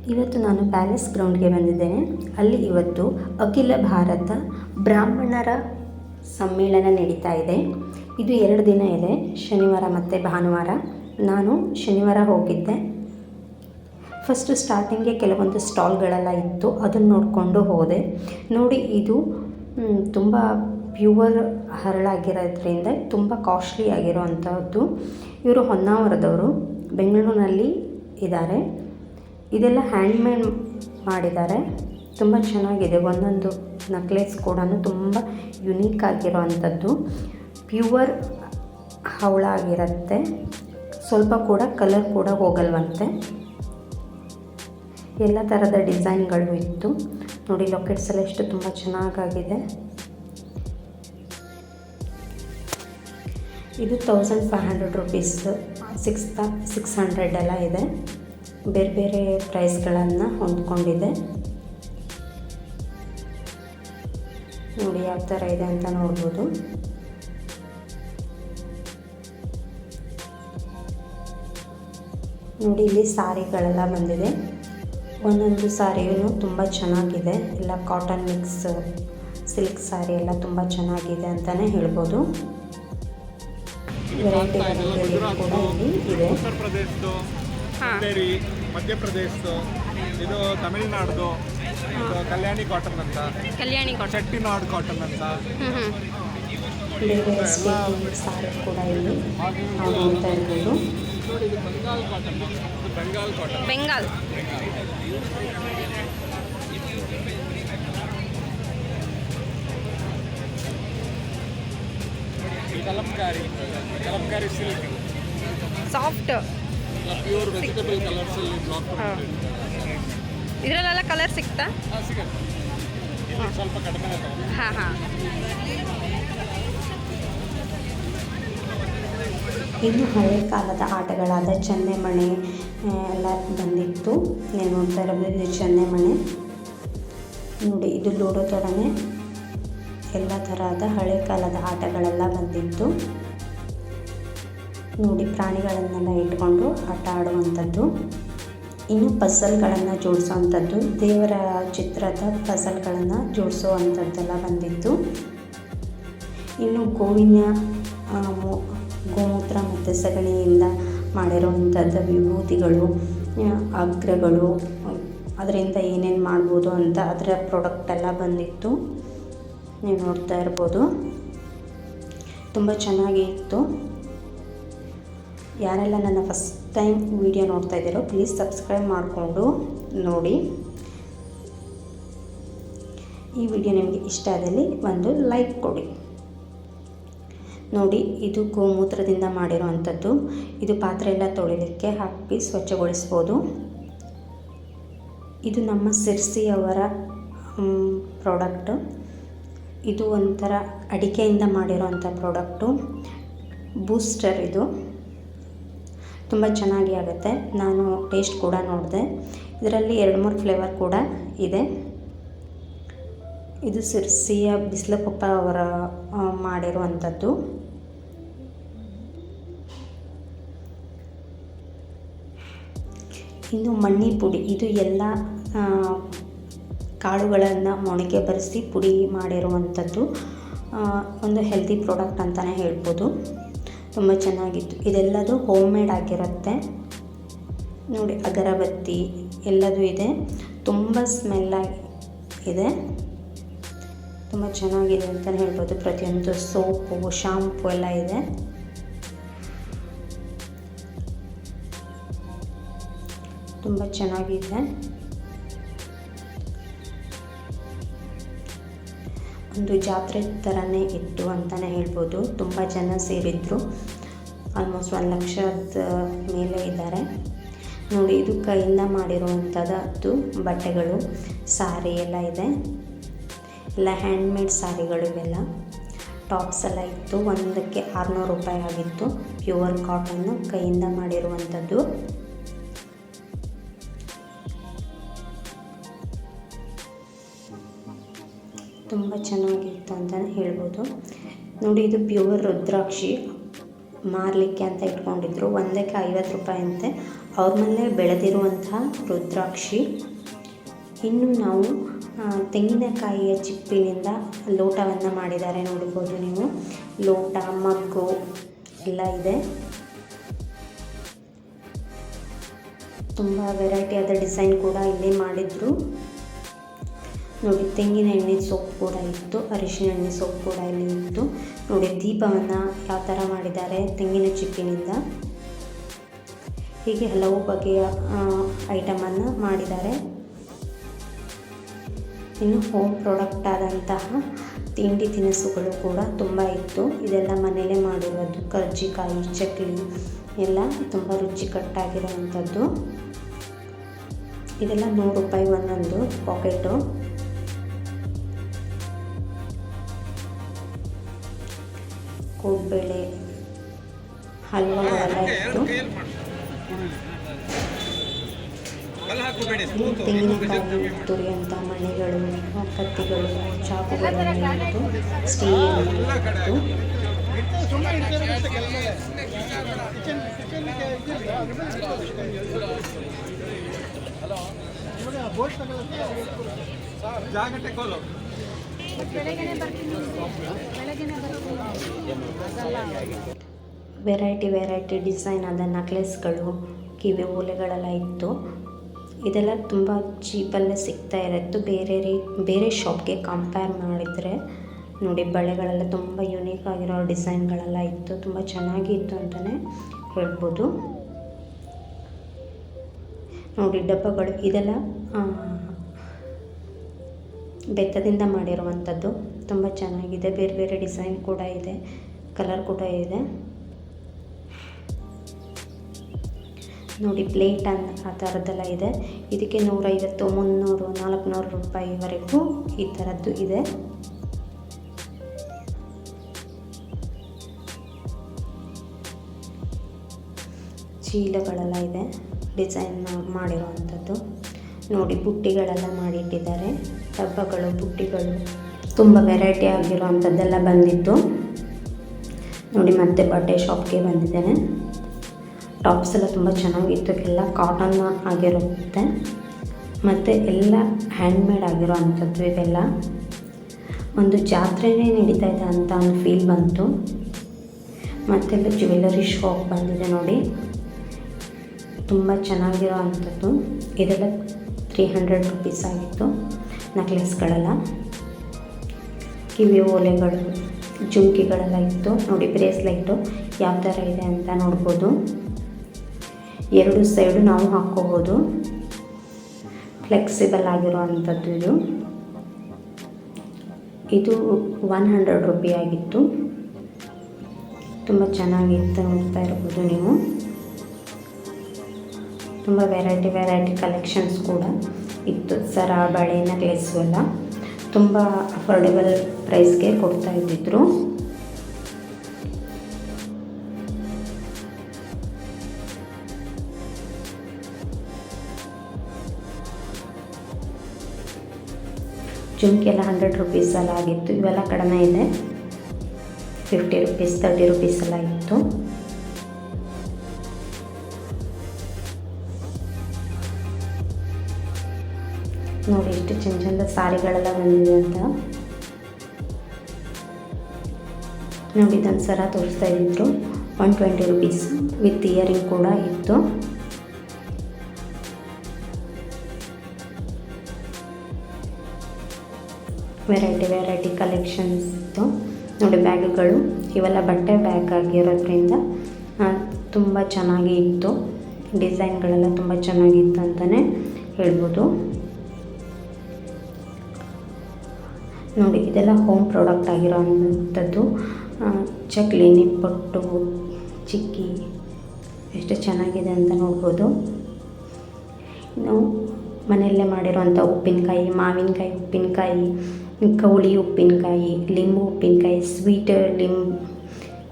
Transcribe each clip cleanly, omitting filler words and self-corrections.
ಇವತ್ತು ನಾನು ಪ್ಯಾಲೇಸ್ ಗ್ರೌಂಡ್ಗೆ ಬಂದಿದ್ದೇನೆ. ಅಲ್ಲಿ ಇವತ್ತು ಅಖಿಲ ಭಾರತ ಬ್ರಾಹ್ಮಣರ ಸಮ್ಮೇಳನ ನಡೀತಾ ಇದೆ. ಇದು 2 ದಿನ ಇದೆ, ಶನಿವಾರ ಮತ್ತು ಭಾನುವಾರ. ನಾನು ಶನಿವಾರ ಹೋಗಿದ್ದೆ. ಫಸ್ಟು ಸ್ಟಾರ್ಟಿಂಗ್ಗೆ ಕೆಲವೊಂದು ಸ್ಟಾಲ್ಗಳೆಲ್ಲ ಇತ್ತು, ಅದನ್ನು ನೋಡಿಕೊಂಡು ಹೋದೆ. ನೋಡಿ, ಇದು ತುಂಬ ಪ್ಯೂವರ್ ಹರಳಾಗಿರೋದ್ರಿಂದ ತುಂಬ ಕಾಸ್ಟ್ಲಿ ಆಗಿರೋವಂಥದ್ದು. ಇವರು ಹೊನ್ನಾವರದವರು, ಬೆಂಗಳೂರಿನಲ್ಲಿ ಇದ್ದಾರೆ. ಇದೆಲ್ಲ ಹ್ಯಾಂಡ್ಮೇಡ್ ಮಾಡಿದ್ದಾರೆ, ತುಂಬ ಚೆನ್ನಾಗಿದೆ. ಒಂದೊಂದು ನಕ್ಲೆಸ್ ಕೂಡ ತುಂಬ ಯುನೀಕ್ ಆಗಿರೋವಂಥದ್ದು. ಪ್ಯೂವರ್ ಹವಳ ಆಗಿರುತ್ತೆ, ಸ್ವಲ್ಪ ಕೂಡ ಕಲರ್ ಕೂಡ ಹೋಗಲ್ವಂತೆ. ಎಲ್ಲ ಥರದ ಡಿಸೈನ್ಗಳು ಇತ್ತು. ನೋಡಿ, ಲಾಕೆಟ್ಸ್ ಎಲ್ಲ ಎಷ್ಟು ತುಂಬ ಚೆನ್ನಾಗಾಗಿದೆ. ಇದು 1500 ರುಪೀಸ್, 600 ಎಲ್ಲ ಇದೆ. ಬೇರೆ ಬೇರೆ ಪ್ರೈಸ್ಗಳನ್ನು ಹೊಂದ್ಕೊಂಡಿದೆ. ನೋಡಿ ಯಾವ ಥರ ಇದೆ ಅಂತ ನೋಡ್ಬೋದು. ನೋಡಿ, ಇಲ್ಲಿ ಸಾರಿಗಳೆಲ್ಲ ಬಂದಿದೆ. ಒಂದೊಂದು ಸಾರಿಯೂ ತುಂಬ ಚೆನ್ನಾಗಿದೆ. ಎಲ್ಲ ಕಾಟನ್ ಮಿಕ್ಸ್ ಸಿಲ್ಕ್ ಸಾರಿ ಎಲ್ಲ ತುಂಬ ಚೆನ್ನಾಗಿದೆ ಅಂತಲೇ ಹೇಳ್ಬೋದು. ವೆರೈಟಿ ಕೂಡ ಇಲ್ಲಿ ಇದೆ. ಉತ್ತರ ಪ್ರದೇಶದ್ದು, ಮಧ್ಯಪ್ರದೇಶದ್ದು, ಇದು ತಮಿಳುನಾಡ್ದು, ಕಲ್ಯಾಣಿ ಕಾಟನ್ ಅಂತ, ಚೆಟ್ಟಿನಾಡ್ ಕಾಟನ್ ಅಂತ. ಬೇರೆ ಸಾರಿ ಕೂಡ ಇಲ್ಲಿ ನೋಡ್ತಾ ಇರ್ಬೋದು. ನೋಡಿ, ಇದು Bengal cotton, Bengal cotton, Bengal Kalamkari silk, soft, pure vegetable colours ಅಲ್ಲಿ ಬ್ಲಾಕ್. ಇದರಲ್ಲೆಲ್ಲ ಕಲರ್ ಸಿಗ್ತಾ? ಸಿಗುತ್ತೆ. ಇಲ್ಲಿ ಸ್ವಲ್ಪ ಕಡಿಮೆ ಹಾಂ. ಇನ್ನು ಹಳೆ ಕಾಲದ ಆಟಗಳಾದ ಚನ್ನೆಮಣೆ ಎಲ್ಲ ಬಂದಿತ್ತು. ನೀವು ನೋಡ್ತಾ ಇರೋದು ಇದು ಚನ್ನೆಮಣೆ. ನೋಡಿ, ಇದು ಲೂಡೋ ಥರನೇ ಎಲ್ಲ ಥರದ ಹಳೆ ಕಾಲದ ಆಟಗಳೆಲ್ಲ ಬಂದಿತ್ತು. ನೋಡಿ, ಪ್ರಾಣಿಗಳನ್ನೆಲ್ಲ ಇಟ್ಕೊಂಡು ಆಟ ಆಡುವಂಥದ್ದು. ಇನ್ನು ಪಝಲ್ಗಳನ್ನು ಜೋಡಿಸೋವಂಥದ್ದು, ದೇವರ ಚಿತ್ರದ ಪಝಲ್ಗಳನ್ನು ಜೋಡಿಸೋವಂಥದ್ದೆಲ್ಲ ಬಂದಿತ್ತು. ಇನ್ನು ಗೋವಿನ ಗೋಮೂತ್ರ ಮತ್ತು ಸಗಣಿಯಿಂದ ಮಾಡಿರುವಂಥದ್ದು ವಿಭೂತಿಗಳು, ಅಗ್ರಗಳು, ಅದರಿಂದ ಏನೇನು ಮಾಡ್ಬೋದು ಅಂತ ಅದರ ಪ್ರಾಡಕ್ಟ್ ಎಲ್ಲ ಬಂದಿತ್ತು. ನೀವು ನೋಡ್ತಾ ಇರ್ಬೋದು, ತುಂಬ ಚೆನ್ನಾಗಿತ್ತು. ಯಾರೆಲ್ಲ ನನ್ನ ಫಸ್ಟ್ ಟೈಮ್ ವಿಡಿಯೋ ನೋಡ್ತಾ ಇದ್ದೀರೋ ಪ್ಲೀಸ್ ಸಬ್ಸ್ಕ್ರೈಬ್ ಮಾಡಿಕೊಂಡು ನೋಡಿ. ಈ ವಿಡಿಯೋ ನಿಮಗೆ ಇಷ್ಟ ಆದಲ್ಲಿ ಒಂದು ಲೈಕ್ ಕೊಡಿ. ನೋಡಿ, ಇದು ಗೋಮೂತ್ರದಿಂದ ಮಾಡಿರುವಂಥದ್ದು. ಇದು ಪಾತ್ರೆ ಎಲ್ಲ ತೊಳಿಲಿಕ್ಕೆ ಹಾಕಿ ಸ್ವಚ್ಛಗೊಳಿಸ್ಬೋದು. ಇದು ನಮ್ಮ ಸಿರ್ಸಿಯವರ ಪ್ರಾಡಕ್ಟು. ಇದು ಒಂಥರ ಅಡಿಕೆಯಿಂದ ಮಾಡಿರೋವಂಥ ಪ್ರಾಡಕ್ಟು. ಬೂಸ್ಟರ್ ಇದು ತುಂಬ ಚೆನ್ನಾಗಿ ಆಗುತ್ತೆ. ನಾನು ಟೇಸ್ಟ್ ಕೂಡ ನೋಡಿದೆ. ಇದರಲ್ಲಿ 2-3 ಫ್ಲೇವರ್ ಕೂಡ ಇದೆ. ಇದು ಸಿರ್ಸಿಯ ಬಿಸ್ಲಕೊಪ್ಪ ಅವರ ಮಾಡಿರುವಂಥದ್ದು. ಇನ್ನು ಮಣ್ಣಿ ಪುಡಿ, ಇದು ಎಲ್ಲ ಕಾಳುಗಳನ್ನು ಮೊಳಕೆ ಬರೆಸಿ ಪುಡಿ ಮಾಡಿರುವಂಥದ್ದು. ಒಂದು ಹೆಲ್ತಿ ಪ್ರಾಡಕ್ಟ್ ಅಂತಲೇ ಹೇಳ್ಬೋದು. ತುಂಬ ಚೆನ್ನಾಗಿತ್ತು. ಇದೆಲ್ಲದು ಹೋಮ್ ಮೇಡ್ ಆಗಿರುತ್ತೆ. ನೋಡಿ, ಅಗರಬತ್ತಿ ಎಲ್ಲದೂ ಇದೆ. ತುಂಬ ಸ್ಮೆಲ್ಲಾಗಿ ಇದೆ, ತುಂಬ ಚೆನ್ನಾಗಿದೆ ಅಂತಲೇ ಹೇಳ್ಬೋದು. ಪ್ರತಿಯೊಂದು ಸೋಪು, ಶಾಂಪು ಎಲ್ಲ ಇದೆ. ತುಂಬ ಚೆನ್ನಾಗಿದೆ. ಒಂದು ಜಾತ್ರೆ ಥರನೇ ಇತ್ತು ಅಂತಲೇ ಹೇಳ್ಬೋದು. ತುಂಬ ಜನ ಸೇರಿದ್ರು. ಆಲ್ಮೋಸ್ಟ್ 1 ಲಕ್ಷದ ಮೇಲೆ ಇದ್ದಾರೆ. ನೋಡಿ, ಇದು ಕೈಯಿಂದ ಮಾಡಿರುವಂಥದ್ದು ಬಟ್ಟೆಗಳು, ಸಾರಿ ಎಲ್ಲ ಇದೆ. ಎಲ್ಲ ಹ್ಯಾಂಡ್ಮೇಡ್ ಸಾರಿಗಳು ಇವೆಲ್ಲ. ಟಾಪ್ಸ್ ಎಲ್ಲ ಇತ್ತು. ಒಂದಕ್ಕೆ 600 ರೂಪಾಯಿ ಆಗಿತ್ತು. ಪ್ಯೂರ್ ಕಾಟನ್ನು, ಕೈಯಿಂದ ಮಾಡಿರುವಂಥದ್ದು. ತುಂಬ ಚೆನ್ನಾಗಿತ್ತು ಅಂತಲೇ ಹೇಳ್ಬೋದು. ನೋಡಿ, ಇದು ಪ್ಯೂರ್ ರುದ್ರಾಕ್ಷಿ ಮಾರಲಿಕ್ಕೆ ಅಂತ ಇಟ್ಕೊಂಡಿದ್ರು. ಒಂದಕ್ಕೆ 50 ರೂಪಾಯಿ ಅಂತೆ. ಅವ್ರ ಮನೆ ಬೆಳೆದಿರುವಂತಹ ರುದ್ರಾಕ್ಷಿ. ಇನ್ನು ನಾವು ತೆಂಗಿನಕಾಯಿಯ ಚಿಪ್ಪಿನಿಂದ ಲೋಟವನ್ನು ಮಾಡಿದ್ದಾರೆ ನೋಡ್ಬೋದು ನೀವು. ಲೋಟ, ಮಗ್ಗು ಎಲ್ಲ ಇದೆ. ತುಂಬ ವೆರೈಟಿಯಾದ ಡಿಸೈನ್ ಕೂಡ ಇಲ್ಲಿ ಮಾಡಿದರು ನೋಡಿ. ತೆಂಗಿನ ಎಣ್ಣೆ ಸೋಪ್ ಕೂಡ ಇತ್ತು, ಅರಿಶಿನ ಎಣ್ಣೆ ಸೋಪ್ ಕೂಡ ಇಲ್ಲಿ ಇತ್ತು ನೋಡಿ. ದೀಪವನ್ನು ಯಾವ ಥರ ಮಾಡಿದ್ದಾರೆ ತೆಂಗಿನ ಚಿಪ್ಪಿನಿಂದ. ಹೀಗೆ ಹಲವು ಬಗೆಯ ಐಟಮನ್ನು ಮಾಡಿದ್ದಾರೆ. ಇನ್ನು ಹೋಮ್ ಪ್ರಾಡಕ್ಟ್ ಆದಂತಹ ತಿಂಡಿ ತಿನಿಸುಗಳು ಕೂಡ ತುಂಬ ಇತ್ತು. ಇದೆಲ್ಲ ಮನೆಯಲ್ಲೇ ಮಾಡಿರೋದು. ಕರ್ಜಿಕಾಯಿ, ಚಕ್ಲಿ ಎಲ್ಲ ತುಂಬ ರುಚಿಕಟ್ಟಾಗಿರೋವಂಥದ್ದು. ಇದೆಲ್ಲ 100 ರೂಪಾಯಿ ಒಂದೊಂದು ಪಾಕೆಟು. ಕೋಡ್ಬೇಳೆ, ಹಲ್ವಾಗಳೆಲ್ಲ ಇತ್ತು. ತೆಂಗಿನಕಾಯಿ ತುರಿಯಂಥ ಮಣೆಗಳು, ಕತ್ತಿಗಳು, ಚಾಕುಗಳೆಲ್ಲ ಇತ್ತು. ಸ್ಟೀಲ್ ಇತ್ತು. ವೆರೈಟಿ ಡಿಸೈನ್ ಆದ ನಕ್ಲೆಸ್ಗಳು, ಕಿವಿ ಓಲೆಗಳೆಲ್ಲ ಇತ್ತು. ಇದೆಲ್ಲ ತುಂಬ ಚೀಪಲ್ಲೇ ಸಿಗ್ತಾ ಇರೋದು ಬೇರೆ ಶಾಪ್ಗೆ ಕಂಪೇರ್ ಮಾಡಿದರೆ ನೋಡಿ. ಬಳೆಗಳೆಲ್ಲ ತುಂಬ ಯುನೀಕ್ ಆಗಿರೋ ಡಿಸೈನ್ಗಳೆಲ್ಲ ಇತ್ತು. ತುಂಬ ಚೆನ್ನಾಗಿತ್ತು ಅಂತಲೇ ಹೇಳ್ಬೋದು ನೋಡಿ. ಡಬ್ಬಗಳು ಇದೆಲ್ಲ ಬೆತ್ತದಿಂದ ಮಾಡಿರುವಂಥದ್ದು. ತುಂಬ ಚೆನ್ನಾಗಿದೆ. ಬೇರೆ ಡಿಸೈನ್ ಕೂಡ ಇದೆ, ಕಲರ್ ಕೂಡ ಇದೆ ನೋಡಿ. ಪ್ಲೇಟ್ ಆ ಥರದ್ದೆಲ್ಲ ಇದೆ. ಇದಕ್ಕೆ 150, 300, 400 ರೂಪಾಯಿವರೆಗೂ ಈ ಥರದ್ದು ಇದೆ. ಚೀಲಗಳೆಲ್ಲ ಇದೆ ಡಿಸೈನ್ ಮಾಡಿರುವಂಥದ್ದು ನೋಡಿ. ಬುಟ್ಟಿಗಳೆಲ್ಲ ಮಾಡಿಟ್ಟಿದ್ದಾರೆ. ಡಬ್ಬಗಳು, ಬುಟ್ಟಿಗಳು ತುಂಬ ವೆರೈಟಿ ಆಗಿರುವಂಥದ್ದೆಲ್ಲ ಬಂದಿತ್ತು ನೋಡಿ. ಮತ್ತೆ ಬಟ್ಟೆ ಶಾಪ್ಗೆ ಬಂದಿದ್ದೇನೆ. ಟಾಪ್ಸ್ ಎಲ್ಲ ತುಂಬ ಚೆನ್ನಾಗಿತ್ತು. ಎಲ್ಲ ಕಾಟನ್ ಆಗಿರುತ್ತೆ ಮತ್ತು ಎಲ್ಲ ಹ್ಯಾಂಡ್ಮೇಡ್ ಆಗಿರೋ ಅಂಥದ್ದು. ಇದೆಲ್ಲ ಒಂದು ಜಾತ್ರೆನೇ ನಡೀತಾ ಇದೆ ಅಂತ ಒಂದು ಫೀಲ್ ಬಂತು. ಮತ್ತೆಲ್ಲ ಜ್ಯುವೆಲ್ಲರಿ ಶಾಪ್ ಬಂದಿದೆ ನೋಡಿ. ತುಂಬ ಚೆನ್ನಾಗಿರೋ ಅಂಥದ್ದು. ಇದೆಲ್ಲ 300 ರೂಪೀಸ್ ಆಗಿತ್ತು. ನೆಕ್ಲೆಸ್ಗಳೆಲ್ಲ, ಕಿವಿ ಓಲೆಗಳು, ಜುಮ್ಕಿಗಳೆಲ್ಲ ಇತ್ತು ನೋಡಿ. ಬ್ರೇಸ್ಲೈಟು ಯಾವ ಥರ ಇದೆ ಅಂತ ನೋಡ್ಬೋದು. 2 ಸೈಡು ನಾವು ಹಾಕ್ಕೋಬೋದು. ಫ್ಲೆಕ್ಸಿಬಲ್ ಆಗಿರೋ ಅಂಥದ್ದು ಇದು 100 ರೂಪಾಯಿ ಆಗಿತ್ತು. ತುಂಬ ಚೆನ್ನಾಗಿತ್ತು, ನೋಡ್ತಾ ಇರ್ಬೋದು ನೀವು. ತುಂಬ ವೆರೈಟಿ ಕಲೆಕ್ಷನ್ಸ್ ಕೂಡ ಇತ್ತು. ಸರ, ಬಳೆ, ನೆಕ್ಲೆಸ್ಸು ಎಲ್ಲ ತುಂಬ ಅಫೋರ್ಡೆಬಲ್ ಪ್ರೈಸ್ಗೆ ಕೊಡ್ತಾ ಇದ್ದಿದ್ರು. ಜುಮ್ಕಿ ಎಲ್ಲ 100 ರೂಪೀಸ್ ಎಲ್ಲ ಆಗಿತ್ತು. ಇವೆಲ್ಲ ಕಡಿಮೆ ಇದೆ. 50 ರೂಪೀಸ್, 30 ರೂಪೀಸ್ ಎಲ್ಲ ಇತ್ತು ನೋಡಿ. ಎಷ್ಟು ಚಂದ ಸಾರಿಗಳೆಲ್ಲ ಬಂದಿದೆ ಅಂತ ನೋಡಿ. ಇದೊಂದು ಸರ ತೋರಿಸ್ತಾ ಇದ್ದರು. 120 ರೂಪೀಸ್ ವಿತ್ ಇಯರಿಂಗ್ ಕೂಡ ಇತ್ತು. ವೆರೈಟಿ ಕಲೆಕ್ಷನ್ಸ್ ಇತ್ತು ನೋಡಿ. ಬ್ಯಾಗ್ಗಳು ಇವೆಲ್ಲ ಬಟ್ಟೆ ಬ್ಯಾಗ್ ಆಗಿರೋದ್ರಿಂದ ತುಂಬ ಚೆನ್ನಾಗಿ ಇತ್ತು. ಡಿಸೈನ್ಗಳೆಲ್ಲ ತುಂಬ ಚೆನ್ನಾಗಿತ್ತು ಅಂತಲೇ ಹೇಳ್ಬೋದು ನೋಡಿ. ಇದೆಲ್ಲ ಹೋಮ್ ಪ್ರಾಡಕ್ಟ್ ಆಗಿರೋ ಅಂಥದ್ದು. ಚಕ್ಲಿ, ನಿಪ್ಪಟ್ಟು, ಚಿಕ್ಕಿ ಎಷ್ಟು ಚೆನ್ನಾಗಿದೆ ಅಂತ ನೋಡ್ಬೋದು. ಇನ್ನು ಮನೆಯಲ್ಲೇ ಮಾಡಿರೋಂಥ ಉಪ್ಪಿನಕಾಯಿ, ಮಾವಿನಕಾಯಿ ಉಪ್ಪಿನಕಾಯಿ, ಕವಳಿ ಉಪ್ಪಿನಕಾಯಿ, ಲಿಂಬು ಉಪ್ಪಿನಕಾಯಿ, ಸ್ವೀಟ್ ಲಿಂಬು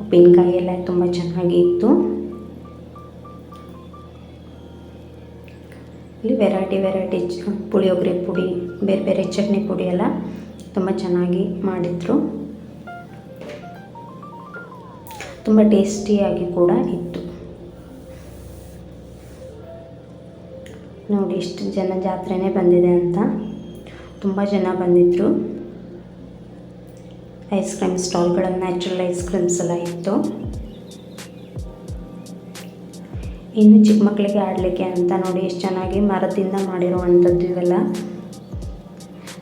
ಉಪ್ಪಿನಕಾಯಿ ಎಲ್ಲ ತುಂಬ ಚೆನ್ನಾಗಿತ್ತು. ಇಲ್ಲಿ ವೆರೈಟಿ ಪುಳಿಯೋಗರೆ ಪುಡಿ, ಬೇರೆ ಚಟ್ನಿ ಪುಡಿ ಎಲ್ಲ ತುಂಬ ಚೆನ್ನಾಗಿ ಮಾಡಿದರು. ತುಂಬ ಟೇಸ್ಟಿಯಾಗಿ ಕೂಡ ಇತ್ತು ನೋಡಿ ಇಷ್ಟು ಜನ ಜಾತ್ರೆನೇ ಬಂದಿದೆ ಅಂತ. ತುಂಬ ಜನ ಬಂದಿದ್ದರು. ಐಸ್ ಕ್ರೀಮ್ ಸ್ಟಾಲ್ಗಳಲ್ಲಿ ನ್ಯಾಚುರಲ್ ಐಸ್ ಕ್ರೀಮ್ಸ್ ಎಲ್ಲ ಇತ್ತು. ಇನ್ನು ಚಿಕ್ಕ ಮಕ್ಕಳಿಗೆ ಆಡಲಿಕ್ಕೆ ಅಂತ ನೋಡಿ ಎಷ್ಟು ಚೆನ್ನಾಗಿ ಮರದಿಂದ ಮಾಡಿರುವಂಥದ್ದು ಇವೆಲ್ಲ.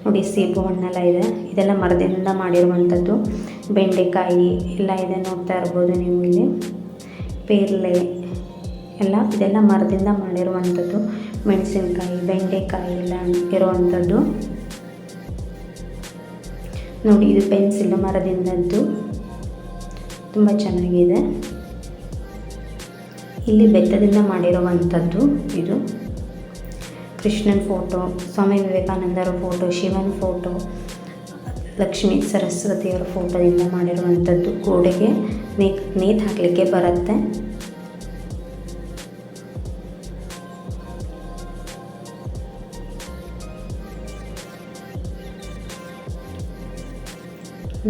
ನೋಡಿ ಸೇಬು ಹಣ್ಣೆಲ್ಲ ಇದೆ, ಇದೆಲ್ಲ ಮರದಿಂದ ಮಾಡಿರುವಂಥದ್ದು. ಬೆಂಡೆಕಾಯಿ ಎಲ್ಲ ಇದೆ, ನೋಡ್ತಾ ಇರ್ಬೋದು ನೀವು ಇಲ್ಲಿ. ಪೇರಲೆ ಎಲ್ಲ ಇದೆಲ್ಲ ಮರದಿಂದ ಮಾಡಿರುವಂಥದ್ದು. ಮೆಣಸಿನ್ಕಾಯಿ, ಬೆಂಡೆಕಾಯಿ ಎಲ್ಲ ಇರುವಂಥದ್ದು. ನೋಡಿ ಇದು ಪೆನ್ಸಿಲ್ ಮರದಿಂದದ್ದು, ತುಂಬ ಚೆನ್ನಾಗಿದೆ. ಇಲ್ಲಿ ಬೆತ್ತದಿಂದ ಮಾಡಿರುವಂಥದ್ದು ಇದು. ಕೃಷ್ಣನ ಫೋಟೋ, ಸ್ವಾಮಿ ವಿವೇಕಾನಂದರ ಫೋಟೋ, ಶಿವನ ಫೋಟೋ, ಲಕ್ಷ್ಮೀ ಸರಸ್ವತಿಯವರ ಫೋಟೋದಿಂದ ಮಾಡಿರುವಂಥದ್ದು. ಗೋಡೆಗೆ ನೇತು ಹಾಕಲಿಕ್ಕೆ ಬರುತ್ತೆ.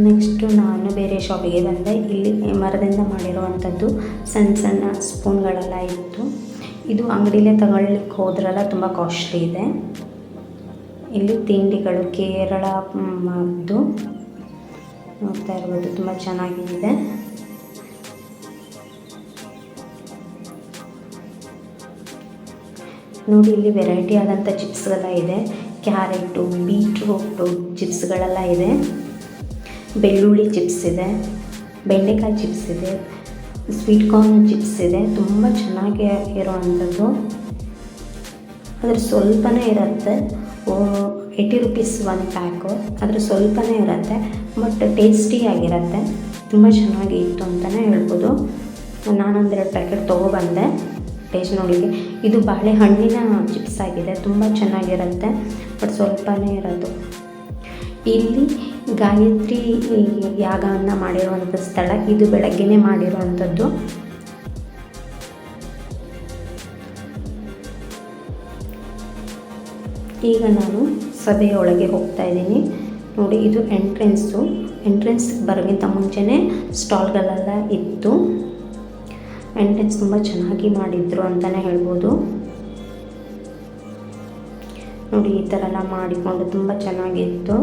ನೆಕ್ಸ್ಟು ನಾನು ಬೇರೆ ಶಾಪಿಗೆ ಬಂದೆ. ಇಲ್ಲಿ ಮರದಿಂದ ಮಾಡಿರುವಂಥದ್ದು ಸಣ್ಣ ಸಣ್ಣ ಸ್ಪೂನ್ಗಳೆಲ್ಲ ಇತ್ತು. ಇದು ಅಂಗಡಿಲೇ ತಗೊಳ್ಳಿಕ್ಕೆ ಹೋದ್ರೆಲ್ಲ ತುಂಬ ಕಾಸ್ಟ್ಲಿ ಇದೆ. ಇಲ್ಲಿ ತಿಂಡಿಗಳು ಕೇರಳದ್ದು ನೋಡ್ತಾ ಇರ್ಬೋದು, ತುಂಬ ಚೆನ್ನಾಗಿದೆ. ನೋಡಿ ಇಲ್ಲಿ ವೆರೈಟಿ ಆದಂಥ ಚಿಪ್ಸ್ಗೆಲ್ಲ ಇದೆ. ಕ್ಯಾರೆಟು, ಬೀಟ್ರೂಟು ಚಿಪ್ಸ್ಗಳೆಲ್ಲ ಇದೆ. ಬೆಳ್ಳುಳ್ಳಿ ಚಿಪ್ಸ್ ಇದೆ, ಬೆಂಡೆಕಾಯಿ ಚಿಪ್ಸ್ ಇದೆ, ಸ್ವೀಟ್ ಕಾರ್ನ್ ಚಿಪ್ಸ್ ಇದೆ. ತುಂಬ ಚೆನ್ನಾಗಿ ಇರುವಂಥದ್ದು. ಅದ್ರ ಸ್ವಲ್ಪನೇ ಇರುತ್ತೆ. 80 ರುಪೀಸ್ ಒಂದು ಪ್ಯಾಕು. ಅದ್ರ ಸ್ವಲ್ಪನೇ ಇರುತ್ತೆ, ಬಟ್ ಟೇಸ್ಟಿಯಾಗಿರುತ್ತೆ. ತುಂಬ ಚೆನ್ನಾಗಿ ಇತ್ತು ಅಂತಲೇ ಹೇಳ್ಬೋದು. ನಾನೊಂದೆರಡು ಪ್ಯಾಕೆಟ್ ತೊಗೊಬಂದೆ ಟೇಸ್ಟ್ ನೋಡಲಿಕ್ಕೆ. ಇದು ಬಾಳೆಹಣ್ಣಿನ ಚಿಪ್ಸ್ ಆಗಿದೆ, ತುಂಬ ಚೆನ್ನಾಗಿರುತ್ತೆ, ಬಟ್ ಸ್ವಲ್ಪನೇ ಇರೋದು. ಇಲ್ಲಿ ಗಾಯತ್ರಿ ಯಾಗವನ್ನು ಮಾಡಿರುವಂಥ ಸ್ಥಳ ಇದು. ಬೆಳಗ್ಗೆನೇ ಮಾಡಿರುವಂಥದ್ದು. ಈಗ ನಾನು ಸಭೆಯೊಳಗೆ ಹೋಗ್ತಾ ಇದ್ದೀನಿ. ನೋಡಿ ಇದು ಎಂಟ್ರೆನ್ಸ್ ಬರೋಕ್ಕಿಂತ ಮುಂಚೆನೇ ಸ್ಟಾಲ್ಗಳೆಲ್ಲ ಇತ್ತು. ಎಂಟ್ರೆನ್ಸ್ ತುಂಬ ಚೆನ್ನಾಗಿ ಮಾಡಿದ್ರು ಅಂತಲೇ ಹೇಳ್ಬೋದು. ನೋಡಿ ಈ ಥರ ಎಲ್ಲ ಮಾಡಿಕೊಂಡು ತುಂಬ ಚೆನ್ನಾಗಿತ್ತು.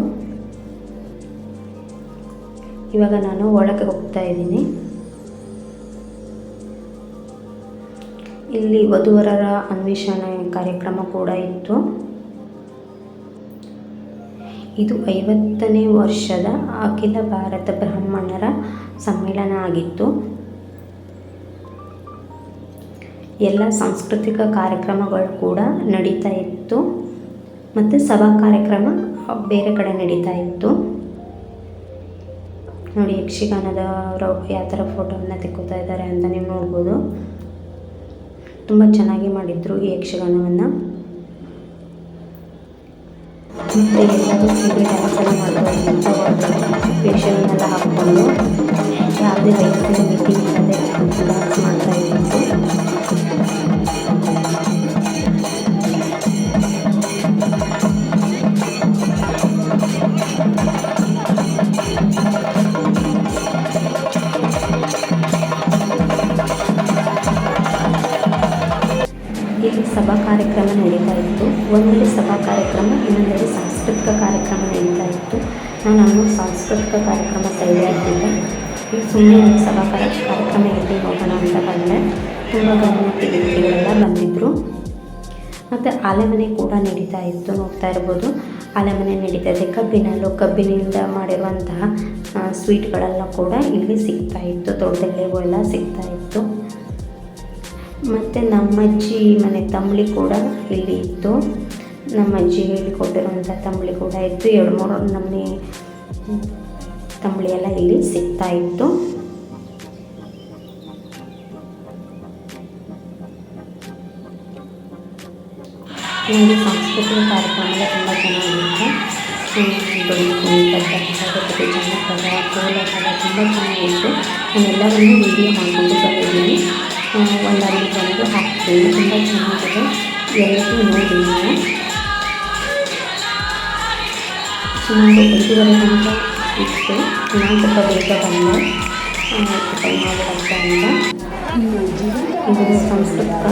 ಇವಾಗ ನಾನು ಒಳಗೆ ಹೋಗ್ತಾ ಇದ್ದೀನಿ. ಇಲ್ಲಿ ವಧುವರರ ಅನ್ವೇಷಣೆ ಕಾರ್ಯಕ್ರಮ ಕೂಡ ಇತ್ತು. ಇದು 50ನೇ ವರ್ಷದ ಅಖಿಲ ಭಾರತ ಬ್ರಾಹ್ಮಣರ ಸಮ್ಮೇಳನ ಆಗಿತ್ತು. ಎಲ್ಲ ಸಾಂಸ್ಕೃತಿಕ ಕಾರ್ಯಕ್ರಮಗಳು ಕೂಡ ನಡೀತಾ ಇತ್ತು, ಮತ್ತು ಸಭಾ ಕಾರ್ಯಕ್ರಮ ಬೇರೆ ಕಡೆ ನಡೀತಾ ಇತ್ತು. ನೋಡಿ ಯಕ್ಷಗಾನದವರು ಯಾವ ಥರ ಫೋಟೋವನ್ನು ತೆಕ್ಕೋತಾ ಇದ್ದಾರೆ ಅಂತ ನೀವು ನೋಡ್ಬೋದು. ತುಂಬ ಚೆನ್ನಾಗಿ ಮಾಡಿದರು ಈ ಯಕ್ಷಗಾನವನ್ನು. ಮತ್ತು ಎಲ್ಲರೂ ಸೀರೆ ಡ್ಯಾನ್ಸ್ ಎಲ್ಲ ಮಾಡ್ಕೊಂಡು ವೇಷವನ್ನೆಲ್ಲ ಹಾಕ್ಕೊಂಡು ಯಾವುದೇ ವಯಸ್ಸಿನ ಮಿತಿ ಇಲ್ಲದೆ ಡ್ಯಾನ್ಸ್ ಮಾಡ್ತಾ ಇತ್ತು. ಇಲ್ಲಿ ಸಭಾ ಕಾರ್ಯಕ್ರಮ ನಡೀತಾ ಇತ್ತು. ಒಂದೆಡೆ ಸಭಾ ಕಾರ್ಯಕ್ರಮ, ಇನ್ನೊಂದೆಡೆ ಸಾಂಸ್ಕೃತಿಕ ಕಾರ್ಯಕ್ರಮ ನಡೀತಾ ಇತ್ತು. ನಾನು ಸಾಂಸ್ಕೃತಿಕ ಕಾರ್ಯಕ್ರಮ ತಯಾರಿಸಿದ್ದೆ. ಈಗ ಸುಮ್ಮನೆ ಸಭಾ ಕಾರ್ಯಕ್ರಮ ಎಲ್ಲಿ ಹೋಗೋಣ ಅಂತ ಬಂದರೆ ತುಂಬ ಗಣ್ಯಾತಿ ವ್ಯಕ್ತಿಗಳೆಲ್ಲ ಬಂದಿದ್ದರು. ಮತ್ತು ಆಲೆಮನೆ ಕೂಡ ನಡೀತಾ ಇತ್ತು, ನೋಡ್ತಾ ಇರ್ಬೋದು. ಆಲೆಮನೆ ನಡೀತಾ ಇದೆ. ಕಬ್ಬಿನಿಂದ ಮಾಡಿರುವಂತಹ ಸ್ವೀಟ್ಗಳೆಲ್ಲ ಕೂಡ ಇಲ್ಲಿ ಸಿಗ್ತಾ ಇತ್ತು. ದೊಡ್ಡದೆಲೆಗೂ ಎಲ್ಲ ಸಿಗ್ತಾ ಇತ್ತು. ಮತ್ತು ನಮ್ಮಜ್ಜಿ ಮನೆ ತಂಬಳಿ ಕೂಡ ಇಲ್ಲಿ ಇತ್ತು. ನಮ್ಮಜ್ಜಿ ಹೇಳಿಕೊಟ್ಟಿರುವಂಥ ತಂಬಳಿ ಕೂಡ ಇತ್ತು. 2-3 ನಮೂನೆ ತಂಬಳಿ ಎಲ್ಲ ಇಲ್ಲಿ ಸಿಗ್ತಾ ಇತ್ತು. ಇಲ್ಲಿ ಸಾಂಸ್ಕೃತಿಕ ಕಾರ್ಯಕ್ರಮ ಎಲ್ಲ ತುಂಬ ಚೆನ್ನಾಗಿತ್ತು. ಜನಪದ, ಕೋಲಾಟದ ತುಂಬ ಚೆನ್ನಾಗಿತ್ತು. ನಾನೆಲ್ಲರನ್ನೂ ವೀಡಿಯೋ ಮಾಡಿಕೊಂಡು ಬಂದಿದ್ದೀನಿ. ಒಂದು 5 ಜನರು ಹಾಕ್ತೀನಿ. ತುಂಬ ಚೆನ್ನಾಗಿದೆ, ಎಲ್ಲರೂ ನೋಡಿ. ಸುಮಾರು 5:30 ತನಕ ಇತ್ತು. ನಾನು ಸ್ವಲ್ಪ ಬೇಗ ಬಂದೆ, ಟೈಮ್ ಆಗಿರುತ್ತೆ ಅಂತ. ಇದು ಸಾಂಸ್ಕೃತಿಕ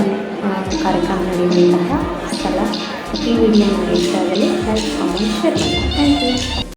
ಕಾರ್ಯಕ್ರಮ ನಡೆಯುವಂತಹ ಸಲ ಈ ವಿಡಿಯೋ ನಿಮಗೆ ಇಷ್ಟ ಆದಲ್ಲಿ ಲೈಕ್ ಕಾಮೆಂಟ್